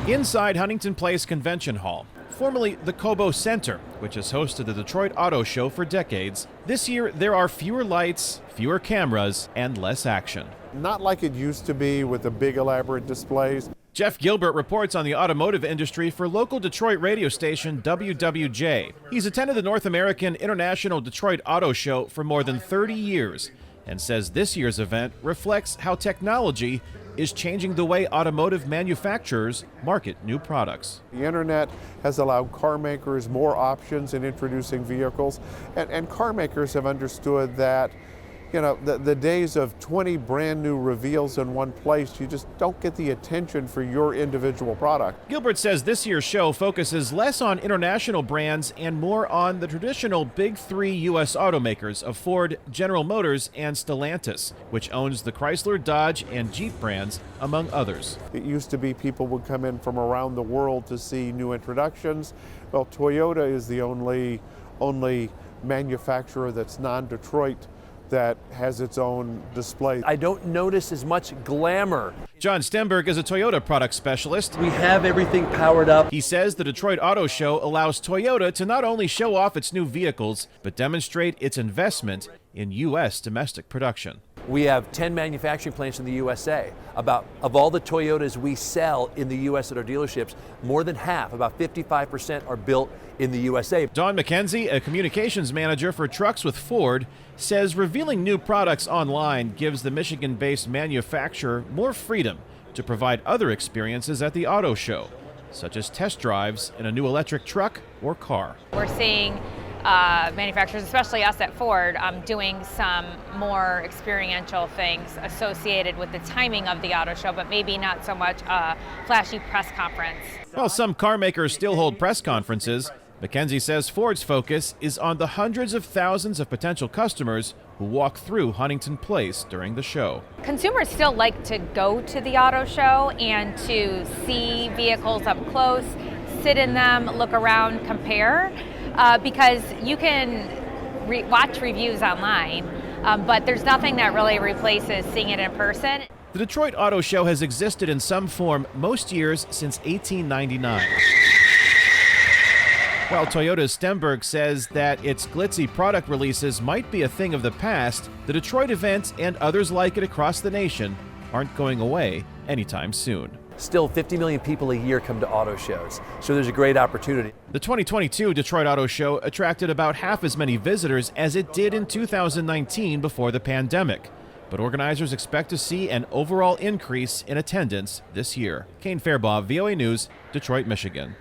Inside Huntington Place Convention Hall, formerly the Cobo Center, which has hosted the Detroit Auto Show for decades, this year there are fewer lights, fewer cameras, and less action. Not like it used to be with the big elaborate displays. Jeff Gilbert reports on the automotive industry for local Detroit radio station WWJ. He's attended the North American International Detroit Auto Show for more than 30 years and says this year's event reflects how technology is changing the way automotive manufacturers market new products. The internet has allowed car makers more options in introducing vehicles, and car makers have understood that the days of 20 brand new reveals in one place, you just don't get the attention for your individual product. Gilbert says this year's show focuses less on international brands and more on the traditional big three U.S. automakers of Ford, General Motors, and Stellantis, which owns the Chrysler, Dodge, and Jeep brands, among others. It used to be people would come in from around the world to see new introductions. Well, Toyota is the only manufacturer that's non-Detroit that has its own display. I don't notice as much glamour. John Stenberg is a Toyota product specialist. We have everything powered up. He says the Detroit Auto Show allows Toyota to not only show off its new vehicles, but demonstrate its investment in U.S. domestic production. We have 10 manufacturing plants in the USA. Of all the Toyotas we sell in the U.S. at our dealerships, more than half, about 55%, are built in the USA. Don McKenzie, a communications manager for trucks with Ford, says revealing new products online gives the Michigan-based manufacturer more freedom to provide other experiences at the auto show, such as test drives in a new electric truck or car. We're seeing manufacturers, especially us at Ford, doing some more experiential things associated with the timing of the auto show, but maybe not so much a flashy press conference. While some car makers still hold press conferences, McKenzie says Ford's focus is on the hundreds of thousands of potential customers who walk through Huntington Place during the show. Consumers still like to go to the auto show and to see vehicles up close, sit in them, look around, compare. Because you can watch reviews online, but there's nothing that really replaces seeing it in person. The Detroit Auto Show has existed in some form most years since 1899. While Toyota's Stenberg says that its glitzy product releases might be a thing of the past, the Detroit event and others like it across the nation aren't going away anytime soon. Still, 50 million people a year come to auto shows, so there's a great opportunity. The 2022 Detroit Auto Show attracted about half as many visitors as it did in 2019 before the pandemic, but organizers expect to see an overall increase in attendance this year. Kane Fairbaugh, VOA News, Detroit, Michigan.